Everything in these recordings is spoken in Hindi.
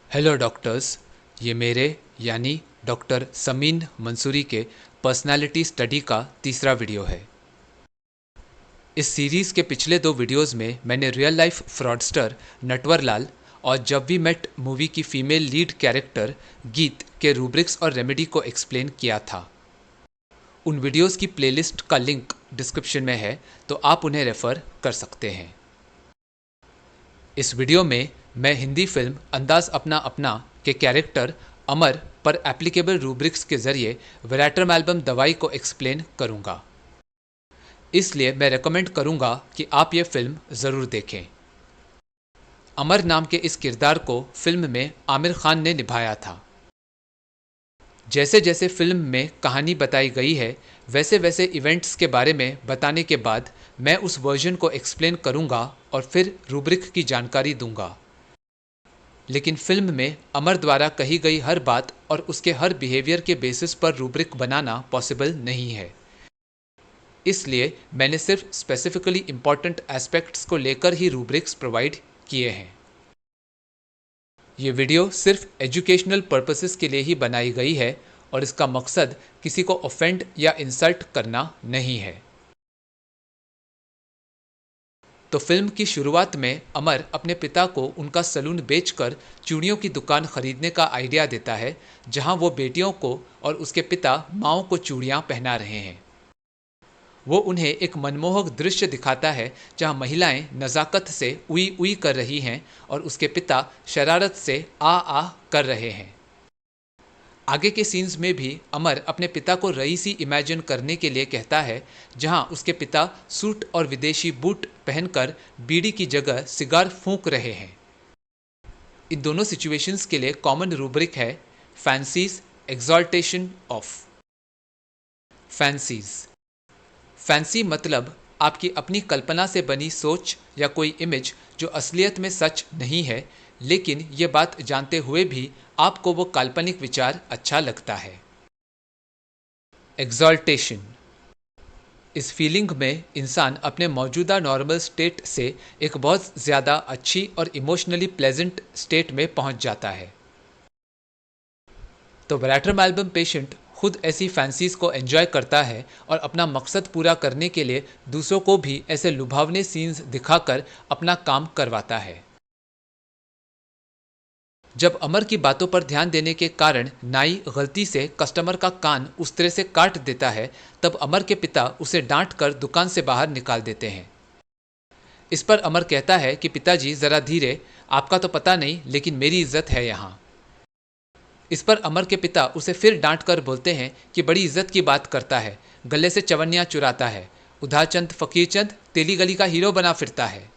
Hello doctors. ये मेरे यानी डॉक्टर समीन मंसूरी के पर्सनालिटी स्टडी का तीसरा वीडियो है। इस सीरीज़ के पिछले दो वीडियोस में मैंने रियल लाइफ फ्रॉडस्टर नटवरलाल और जब वी मेट मूवी की फीमेल लीड कैरेक्टर गीत के रूब्रिक्स और रेमेडी को एक्सप्लेन किया था। उन वीडियोस की प्लेलिस्ट का लिंक डिस्क्रिप्शन में है, तो आप उन्हें रेफ़र कर सकते हैं। इस वीडियो में मैं हिंदी फिल्म अंदाज अपना अपना के कैरेक्टर अमर पर एप्लीकेबल रूब्रिक्स के जरिए वेराट्रम एल्बम दवाई को एक्सप्लेन करूंगा। इसलिए मैं रेकमेंड करूंगा कि आप ये फिल्म ज़रूर देखें। अमर नाम के इस किरदार को फिल्म में आमिर खान ने निभाया था। जैसे जैसे फिल्म में कहानी बताई गई है, वैसे वैसे इवेंट्स के बारे में बताने के बाद मैं उस वर्जन को एक्सप्लेन करूंगा और फिर रूब्रिक की जानकारी दूंगा। लेकिन फिल्म में अमर द्वारा कही गई हर बात और उसके हर बिहेवियर के बेसिस पर रूब्रिक बनाना पॉसिबल नहीं है। इसलिए मैंने सिर्फ स्पेसिफिकली इंपॉर्टेंट एस्पेक्ट्स को लेकर ही रूब्रिक्स प्रोवाइड किए हैं। ये वीडियो सिर्फ एजुकेशनल पर्पसेस के लिए ही बनाई गई है और इसका मकसद किसी को ऑफेंड या इंसल्ट करना नहीं है। तो फिल्म की शुरुआत में अमर अपने पिता को उनका सलून बेचकर चूड़ियों की दुकान खरीदने का आइडिया देता है, जहां वो बेटियों को और उसके पिता माओ को चूड़ियां पहना रहे हैं। वो उन्हें एक मनमोहक दृश्य दिखाता है जहां महिलाएं नज़ाकत से उई उई कर रही हैं और उसके पिता शरारत से आ कर रहे हैं। आगे के सीन्स में भी अमर अपने पिता को रईसी इमेजिन करने के लिए कहता है, जहां उसके पिता सूट और विदेशी बूट पहनकर बीड़ी की जगह सिगार फूंक रहे हैं। इन दोनों सिचुएशंस के लिए कॉमन रूब्रिक है fancies exaltation of. Fancies, fancy मतलब आपकी अपनी कल्पना से बनी सोच या कोई इमेज जो असलियत में सच नहीं है, लेकिन ये बात जानते हुए भी आपको वो काल्पनिक विचार अच्छा लगता है। एक्सॉल्टेशन, इस फीलिंग में इंसान अपने मौजूदा नॉर्मल स्टेट से एक बहुत ज़्यादा अच्छी और इमोशनली प्लेजेंट स्टेट में पहुंच जाता है। तो वेराट्रम एल्बम पेशेंट खुद ऐसी फैंसीज को एंजॉय करता है और अपना मकसद पूरा करने के लिए दूसरों को भी ऐसे लुभावने सीन्स दिखाकर अपना काम करवाता है। जब अमर की बातों पर ध्यान देने के कारण नाई गलती से कस्टमर का कान उस तरह से काट देता है, तब अमर के पिता उसे डांट कर दुकान से बाहर निकाल देते हैं। इस पर अमर कहता है कि पिताजी ज़रा धीरे, आपका तो पता नहीं लेकिन मेरी इज्जत है यहाँ। इस पर अमर के पिता उसे फिर डांट कर बोलते हैं कि बड़ी इज्जत की बात करता है, गले से चवन्नियाँ चुराता है, उधाचंद फकीरचंद तेली गली का हीरो बना फिरता है।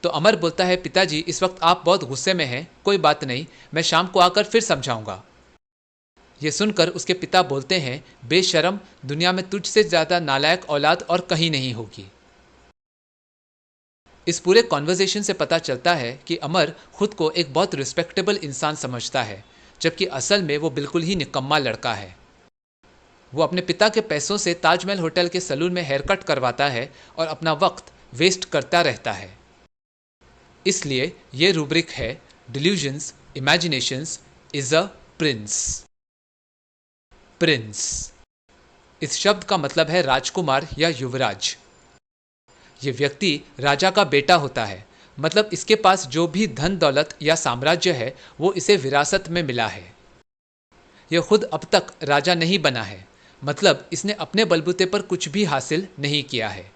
तो अमर बोलता है, पिताजी इस वक्त आप बहुत गुस्से में हैं, कोई बात नहीं, मैं शाम को आकर फिर समझाऊंगा। ये सुनकर उसके पिता बोलते हैं, बेशरम, दुनिया में तुझसे ज़्यादा नालायक औलाद और कहीं नहीं होगी। इस पूरे कॉन्वर्जेशन से पता चलता है कि अमर खुद को एक बहुत रिस्पेक्टेबल इंसान समझता है, जबकि असल में वो बिल्कुल ही निकम्मा लड़का है। वो अपने पिता के पैसों से ताजमहल होटल के सलून में हेयर कट करवाता है और अपना वक्त वेस्ट करता रहता है। इसलिए ये रूब्रिक है delusions imaginations is a prince. Prince, इस शब्द का मतलब है राजकुमार या युवराज। ये व्यक्ति राजा का बेटा होता है, मतलब इसके पास जो भी धन दौलत या साम्राज्य है वो इसे विरासत में मिला है। यह खुद अब तक राजा नहीं बना है, मतलब इसने अपने बलबूते पर कुछ भी हासिल नहीं किया है।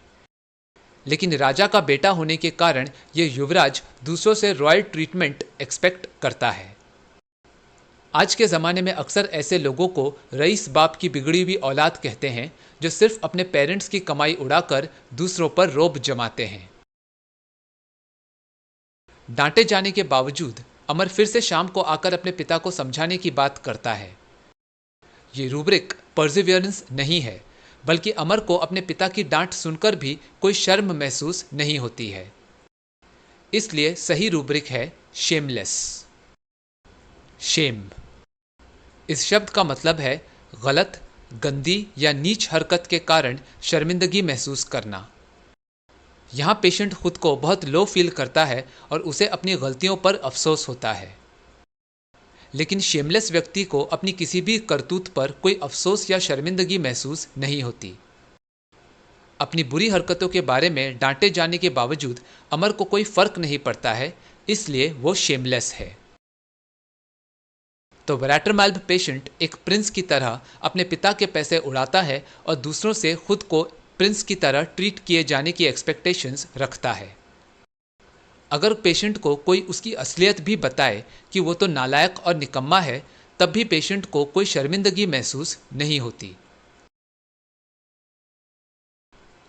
लेकिन राजा का बेटा होने के कारण ये युवराज दूसरों से रॉयल ट्रीटमेंट एक्सपेक्ट करता है। आज के ज़माने में अक्सर ऐसे लोगों को रईस बाप की बिगड़ी हुई औलाद कहते हैं, जो सिर्फ अपने पेरेंट्स की कमाई उड़ाकर दूसरों पर रोब जमाते हैं। डांटे जाने के बावजूद अमर फिर से शाम को आकर अपने पिता को समझाने की बात करता है। ये रूब्रिक परसिवियरेंस नहीं है, बल्कि अमर को अपने पिता की डांट सुनकर भी कोई शर्म महसूस नहीं होती है। इसलिए सही रूब्रिक है शेमलेस। शेम, इस शब्द का मतलब है गलत, गंदी या नीच हरकत के कारण शर्मिंदगी महसूस करना। यहाँ पेशेंट खुद को बहुत लो फील करता है और उसे अपनी गलतियों पर अफसोस होता है। लेकिन शेमलेस व्यक्ति को अपनी किसी भी करतूत पर कोई अफसोस या शर्मिंदगी महसूस नहीं होती। अपनी बुरी हरकतों के बारे में डांटे जाने के बावजूद अमर को कोई फर्क नहीं पड़ता है, इसलिए वो शेमलेस है। तो वैटरमैल्ब पेशेंट एक प्रिंस की तरह अपने पिता के पैसे उड़ाता है और दूसरों से खुद को प्रिंस की तरह ट्रीट किए जाने की एक्सपेक्टेशंस रखता है। अगर पेशेंट को कोई उसकी असलियत भी बताए कि वो तो नालायक और निकम्मा है, तब भी पेशेंट को कोई शर्मिंदगी महसूस नहीं होती।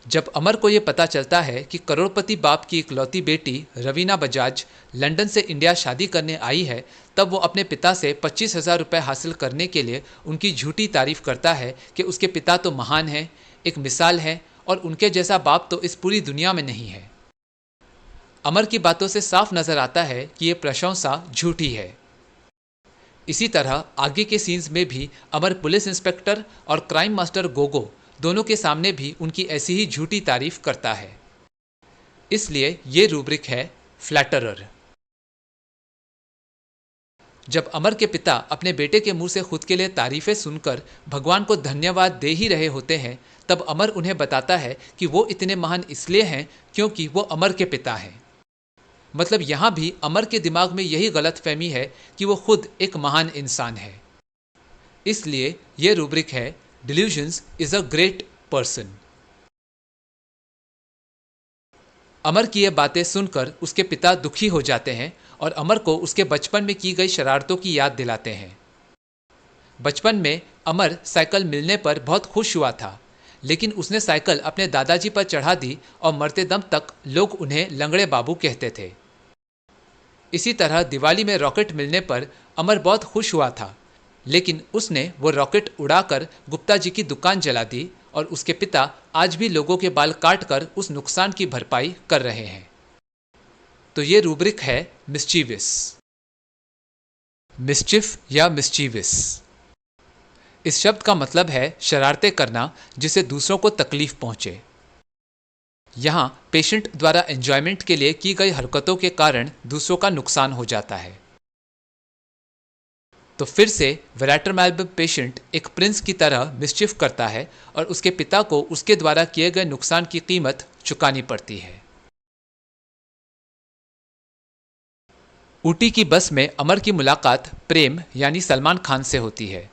जब अमर को ये पता चलता है कि करोड़पति बाप की इकलौती बेटी रवीना बजाज लंदन से इंडिया शादी करने आई है, तब वो अपने पिता से 25,000 रुपये हासिल करने के लिए उनकी झूठी तारीफ करता है कि उसके पिता तो महान हैं, एक मिसाल है और उनके जैसा बाप तो इस पूरी दुनिया में नहीं है। अमर की बातों से साफ नजर आता है कि ये प्रशंसा झूठी है। इसी तरह आगे के सीन्स में भी अमर पुलिस इंस्पेक्टर और क्राइम मास्टर गोगो दोनों के सामने भी उनकी ऐसी ही झूठी तारीफ करता है। इसलिए ये रूब्रिक है फ्लैटरर। जब अमर के पिता अपने बेटे के मुंह से खुद के लिए तारीफें सुनकर भगवान को धन्यवाद दे ही रहे होते हैं, तब अमर उन्हें बताता है कि वो इतने महान इसलिए हैं क्योंकि वो अमर के पिता हैं। मतलब यहां भी अमर के दिमाग में यही गलतफहमी है कि वो खुद एक महान इंसान है। इसलिए ये रूब्रिक है delusions is a great person. Amar की ये बातें सुनकर उसके पिता दुखी हो जाते हैं और अमर को उसके बचपन में की गई शरारतों की याद दिलाते हैं। बचपन में अमर साइकिल मिलने पर बहुत खुश हुआ था, लेकिन उसने साइकिल अपने दादाजी पर चढ़ा दी और मरते दम तक लोग उन्हें लंगड़े बाबू कहते थे। इसी तरह दिवाली में रॉकेट मिलने पर अमर बहुत खुश हुआ था, लेकिन उसने वो रॉकेट उड़ाकर गुप्ता जी की दुकान जला दी और उसके पिता आज भी लोगों के बाल काटकर उस नुकसान की भरपाई कर रहे हैं। तो ये रूब्रिक है मिस्चीवियस। मिस्चिफ या मिस्चीवियस, इस शब्द का मतलब है शरारतें करना जिससे दूसरों को तकलीफ पहुंचे। यहाँ पेशेंट द्वारा एंजॉयमेंट के लिए की गई हरकतों के कारण दूसरों का नुकसान हो जाता है। तो फिर से वैटरमैल्ब पेशेंट एक प्रिंस की तरह मिस्चिफ करता है और उसके पिता को उसके द्वारा किए गए नुकसान की कीमत चुकानी पड़ती है। ऊटी की बस में अमर की मुलाकात प्रेम यानी सलमान खान से होती है।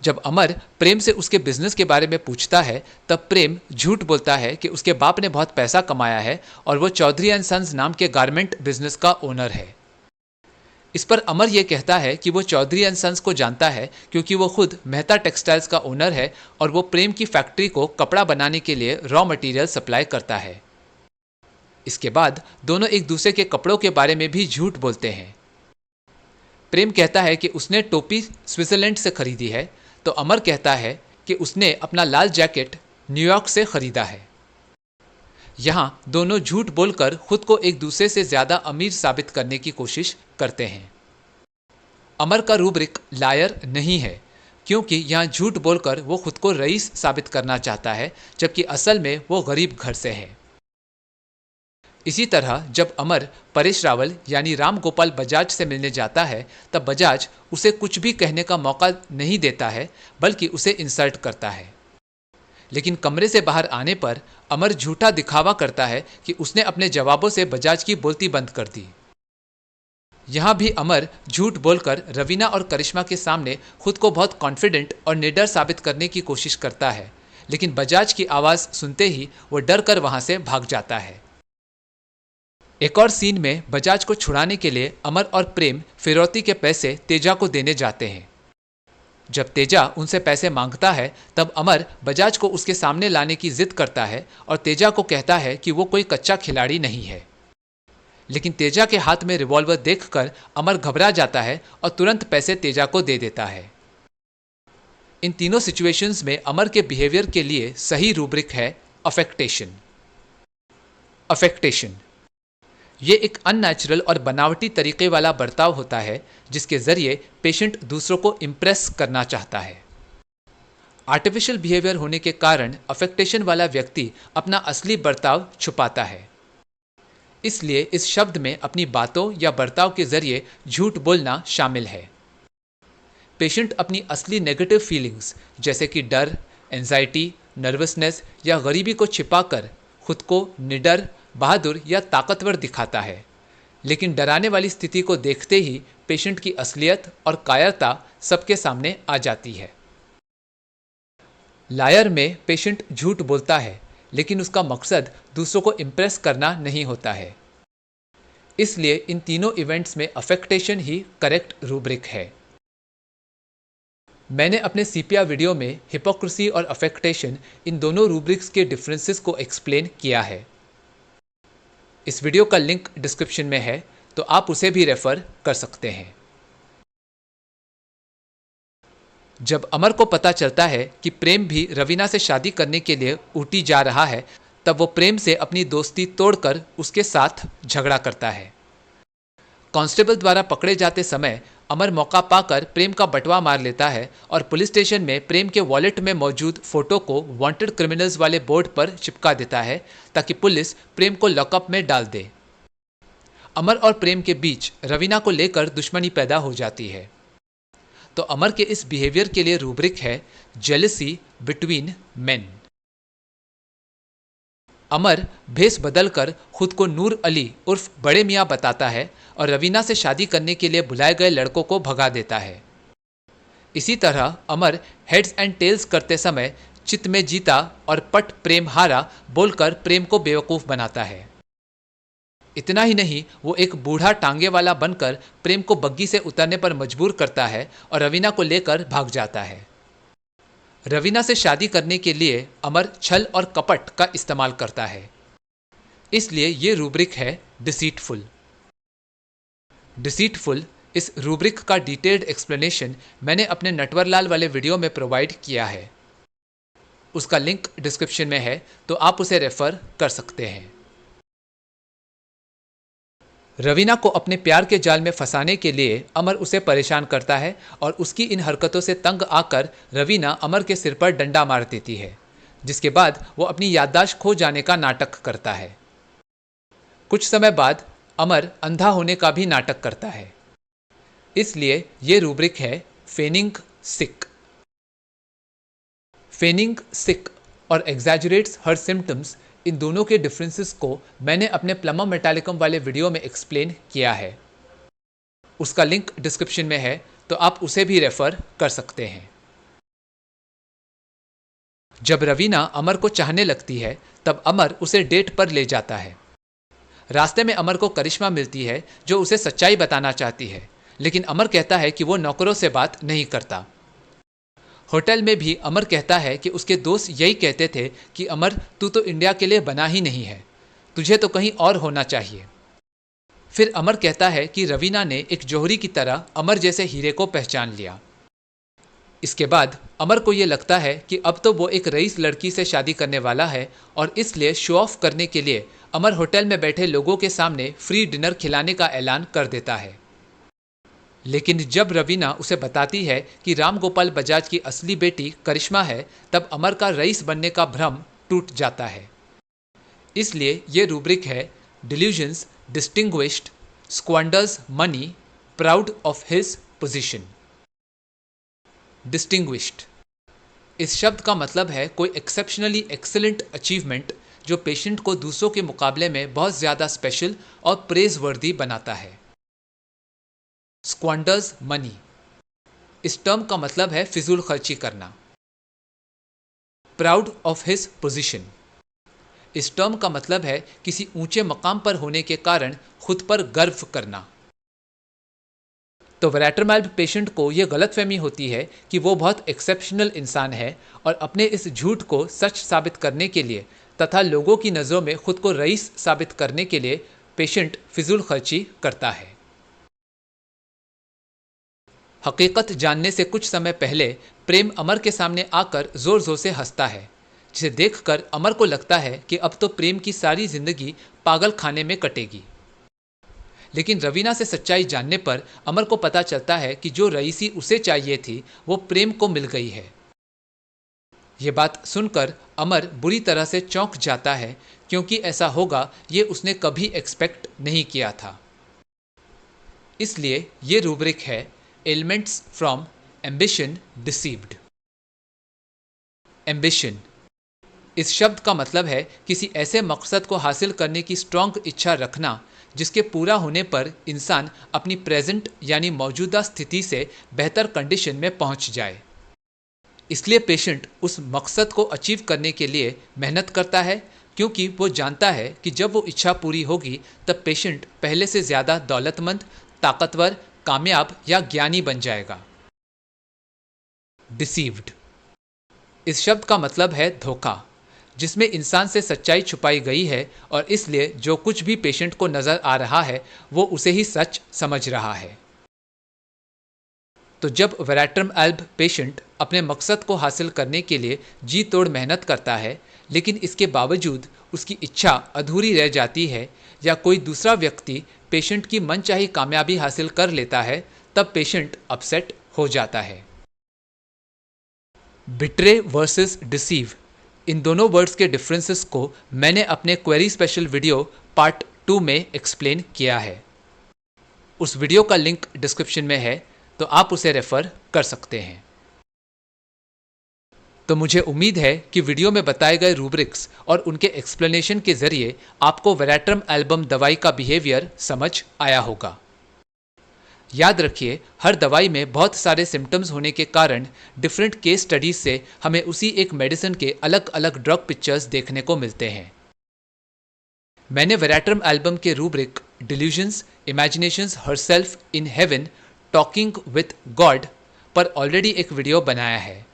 जब अमर प्रेम से उसके बिजनेस के बारे में पूछता है, तब प्रेम झूठ बोलता है कि उसके बाप ने बहुत पैसा कमाया है और वो चौधरी एंड सन्स नाम के गारमेंट बिजनेस का ओनर है। इस पर अमर ये कहता है कि वो चौधरी एंड सन्स को जानता है क्योंकि वो खुद मेहता टेक्सटाइल्स का ओनर है और वो प्रेम की फैक्ट्री को कपड़ा बनाने के लिए रॉ मटेरियल सप्लाई करता है। इसके बाद दोनों एक दूसरे के कपड़ों के बारे में भी झूठ बोलते हैं। प्रेम कहता है कि उसने टोपी स्विट्जरलैंड से खरीदी है, तो अमर कहता है कि उसने अपना लाल जैकेट न्यूयॉर्क से खरीदा है। यहाँ दोनों झूठ बोलकर खुद को एक दूसरे से ज्यादा अमीर साबित करने की कोशिश करते हैं। अमर का रूब्रिक लायर नहीं है, क्योंकि यहाँ झूठ बोलकर वो खुद को रईस साबित करना चाहता है, जबकि असल में वो गरीब घर से है। इसी तरह जब अमर परेश रावल यानी राम गोपाल बजाज से मिलने जाता है, तब बजाज उसे कुछ भी कहने का मौका नहीं देता है, बल्कि उसे इंसल्ट करता है। लेकिन कमरे से बाहर आने पर अमर झूठा दिखावा करता है कि उसने अपने जवाबों से बजाज की बोलती बंद कर दी। यहाँ भी अमर झूठ बोलकर रवीना और करिश्मा के सामने खुद को बहुत कॉन्फिडेंट और निडर साबित करने की कोशिश करता है, लेकिन बजाज की आवाज़ सुनते ही वो डर कर वहाँ से भाग जाता है। एक और सीन में बजाज को छुड़ाने के लिए अमर और प्रेम फिरौती के पैसे तेजा को देने जाते हैं। जब तेजा उनसे पैसे मांगता है, तब अमर बजाज को उसके सामने लाने की जिद करता है और तेजा को कहता है कि वो कोई कच्चा खिलाड़ी नहीं है। लेकिन तेजा के हाथ में रिवॉल्वर देखकर अमर घबरा जाता है और तुरंत पैसे तेजा को दे देता है। इन तीनों सिचुएशंस में अमर के बिहेवियर के लिए सही रूब्रिक है अफेक्टेशन। अफेक्टेशन ये एक अननेचुरल और बनावटी तरीके वाला बर्ताव होता है जिसके जरिए पेशेंट दूसरों को इम्प्रेस करना चाहता है। आर्टिफिशियल बिहेवियर होने के कारण अफेक्टेशन वाला व्यक्ति अपना असली बर्ताव छुपाता है। इसलिए इस शब्द में अपनी बातों या बर्ताव के जरिए झूठ बोलना शामिल है। पेशेंट अपनी असली नेगेटिव फीलिंग्स जैसे कि डर, एंजाइटी, नर्वसनेस या गरीबी को छिपाकर खुद को निडर, बहादुर या ताकतवर दिखाता है। लेकिन डराने वाली स्थिति को देखते ही पेशेंट की असलियत और कायरता सबके सामने आ जाती है। लायर में पेशेंट झूठ बोलता है, लेकिन उसका मकसद दूसरों को इम्प्रेस करना नहीं होता है। इसलिए इन तीनों इवेंट्स में अफेक्टेशन ही करेक्ट रूब्रिक है। मैंने अपने सीपिया वीडियो में हिपोक्रेसी और अफेक्टेशन इन दोनों रूब्रिक्स के डिफरेंसेस को एक्सप्लेन किया है। इस वीडियो का लिंक डिस्क्रिप्शन में है, तो आप उसे भी रेफर कर सकते हैं। जब अमर को पता चलता है कि प्रेम भी रवीना से शादी करने के लिए ऊटी जा रहा है, तब वो प्रेम से अपनी दोस्ती तोड़कर उसके साथ झगड़ा करता है। कांस्टेबल द्वारा पकड़े जाते समय अमर मौका पाकर प्रेम का बटवा मार लेता है और पुलिस स्टेशन में प्रेम के वॉलेट में मौजूद फोटो को वांटेड क्रिमिनल्स वाले बोर्ड पर चिपका देता है ताकि पुलिस प्रेम को लॉकअप में डाल दे। अमर और प्रेम के बीच रवीना को लेकर दुश्मनी पैदा हो जाती है। तो अमर के इस बिहेवियर के लिए रूब्रिक है जेलसी बिटवीन मेन। अमर भेस बदलकर खुद को नूर अली उर्फ बड़े मियाँ बताता है और रवीना से शादी करने के लिए बुलाए गए लड़कों को भगा देता है। इसी तरह अमर हेड्स एंड टेल्स करते समय चित में जीता और पट प्रेम हारा बोलकर प्रेम को बेवकूफ़ बनाता है। इतना ही नहीं, वो एक बूढ़ा टांगे वाला बनकर प्रेम को बग्गी से उतरने पर मजबूर करता है और रवीना को लेकर भाग जाता है। रवीना से शादी करने के लिए अमर छल और कपट का इस्तेमाल करता है। इसलिए ये रूब्रिक है डिसीटफुल। डिसीटफुल इस रूब्रिक का डिटेल्ड एक्सप्लेनेशन मैंने अपने नटवरलाल वाले वीडियो में प्रोवाइड किया है। उसका लिंक डिस्क्रिप्शन में है, तो आप उसे रेफर कर सकते हैं। रवीना को अपने प्यार के जाल में फंसाने के लिए अमर उसे परेशान करता है और उसकी इन हरकतों से तंग आकर रवीना अमर के सिर पर डंडा मार देती है, जिसके बाद वो अपनी याददाश्त खो जाने का नाटक करता है। कुछ समय बाद अमर अंधा होने का भी नाटक करता है। इसलिए ये रूब्रिक है फेनिंग सिक। फेनिंग सिक और एग्जैजरेट्स हर सिम्टम्स, इन दोनों के डिफरेंसेस को मैंने अपने प्लमा मेटालिकम वाले वीडियो में एक्सप्लेन किया है। उसका लिंक डिस्क्रिप्शन में है, तो आप उसे भी रेफर कर सकते हैं। जब रवीना अमर को चाहने लगती है, तब अमर उसे डेट पर ले जाता है। रास्ते में अमर को करिश्मा मिलती है जो उसे सच्चाई बताना चाहती है, लेकिन अमर कहता है कि वो नौकरों से बात नहीं करता। होटल में भी अमर कहता है कि उसके दोस्त यही कहते थे कि अमर, तू तो इंडिया के लिए बना ही नहीं है, तुझे तो कहीं और होना चाहिए। फिर अमर कहता है कि रवीना ने एक जौहरी की तरह अमर जैसे हीरे को पहचान लिया। इसके बाद अमर को ये लगता है कि अब तो वो एक रईस लड़की से शादी करने वाला है और इसलिए शो ऑफ करने के लिए अमर होटल में बैठे लोगों के सामने फ्री डिनर खिलाने का ऐलान कर देता है। लेकिन जब रवीना उसे बताती है कि राम गोपाल बजाज की असली बेटी करिश्मा है, तब अमर का रईस बनने का भ्रम टूट जाता है। इसलिए ये रूब्रिक है delusions distinguished, squanders money, proud of his position. Distinguished इस शब्द का मतलब है कोई एक्सेप्शनली एक्सीलेंट अचीवमेंट जो पेशेंट को दूसरों के मुकाबले में बहुत ज़्यादा स्पेशल और प्रेज वर्दी बनाता है। स्क्वांडर्स मनी, इस टर्म का मतलब है फिजूल खर्ची करना। प्राउड ऑफ हिज पोजीशन, इस टर्म का मतलब है किसी ऊंचे मकाम पर होने के कारण खुद पर गर्व करना। तो वैलेटरमाल्ब पेशेंट को यह गलतफहमी होती है कि वो बहुत एक्सेप्शनल इंसान है और अपने इस झूठ को सच साबित करने के लिए तथा लोगों की नज़रों में खुद को रईस साबित करने के लिए पेशेंट फिजूल खर्ची करता है। हकीकत जानने से कुछ समय पहले प्रेम अमर के सामने आकर जोर जोर से हंसता है, जिसे देखकर अमर को लगता है कि अब तो प्रेम की सारी जिंदगी पागल खाने में कटेगी। लेकिन रवीना से सच्चाई जानने पर अमर को पता चलता है कि जो रईसी उसे चाहिए थी वो प्रेम को मिल गई है। ये बात सुनकर अमर बुरी तरह से चौंक जाता है, क्योंकि ऐसा होगा ये उसने कभी एक्सपेक्ट नहीं किया था। इसलिए ये रूब्रिक है elements from ambition deceived. Ambition इस शब्द का मतलब है किसी ऐसे मकसद को हासिल करने की स्ट्रॉन्ग इच्छा रखना जिसके पूरा होने पर इंसान अपनी प्रेजेंट यानी मौजूदा स्थिति से बेहतर कंडीशन में पहुंच जाए। इसलिए पेशेंट उस मकसद को अचीव करने के लिए मेहनत करता है, क्योंकि वो जानता है कि जब वो इच्छा पूरी होगी तब पेशेंट पहले से ज़्यादा दौलतमंद, ताकतवर, कामयाब या ज्ञानी बन जाएगा। डिसीव्ड इस शब्द का मतलब है धोखा, जिसमें इंसान से सच्चाई छुपाई गई है और इसलिए जो कुछ भी पेशेंट को नजर आ रहा है वो उसे ही सच समझ रहा है। तो जब वेराट्रम एल्ब पेशेंट अपने मकसद को हासिल करने के लिए जी तोड़ मेहनत करता है, लेकिन इसके बावजूद उसकी इच्छा अधूरी रह जाती है या कोई दूसरा व्यक्ति पेशेंट की मनचाही कामयाबी हासिल कर लेता है, तब पेशेंट अपसेट हो जाता है। बिट्रे वर्सेस डिसीव, इन दोनों वर्ड्स के डिफरेंसेस को मैंने अपने क्वेरी स्पेशल वीडियो पार्ट 2 में एक्सप्लेन किया है। उस वीडियो का लिंक डिस्क्रिप्शन में है, तो आप उसे रेफर कर सकते हैं। तो मुझे उम्मीद है कि वीडियो में बताए गए रूब्रिक्स और उनके एक्सप्लेनेशन के जरिए आपको वेराट्रम एल्बम दवाई का बिहेवियर समझ आया होगा। याद रखिए, हर दवाई में बहुत सारे सिम्टम्स होने के कारण डिफरेंट केस स्टडीज से हमें उसी एक मेडिसिन के अलग अलग ड्रग पिक्चर्स देखने को मिलते हैं। मैंने वेराट्रम एल्बम के rubric delusions, imaginations herself in heaven, talking with God पर ऑलरेडी एक वीडियो बनाया है।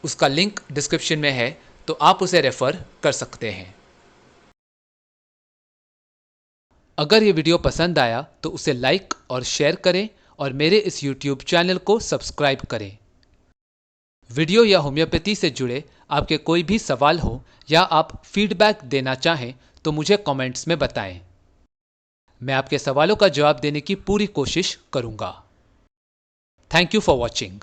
उसका लिंक डिस्क्रिप्शन में है, तो आप उसे रेफर कर सकते हैं। अगर ये वीडियो पसंद आया तो उसे लाइक और शेयर करें और मेरे इस YouTube चैनल को सब्सक्राइब करें। वीडियो या होम्योपैथी से जुड़े आपके कोई भी सवाल हो या आप फीडबैक देना चाहें तो मुझे कमेंट्स में बताएं। मैं आपके सवालों का जवाब देने की पूरी कोशिश करूंगा। Thank you for watching.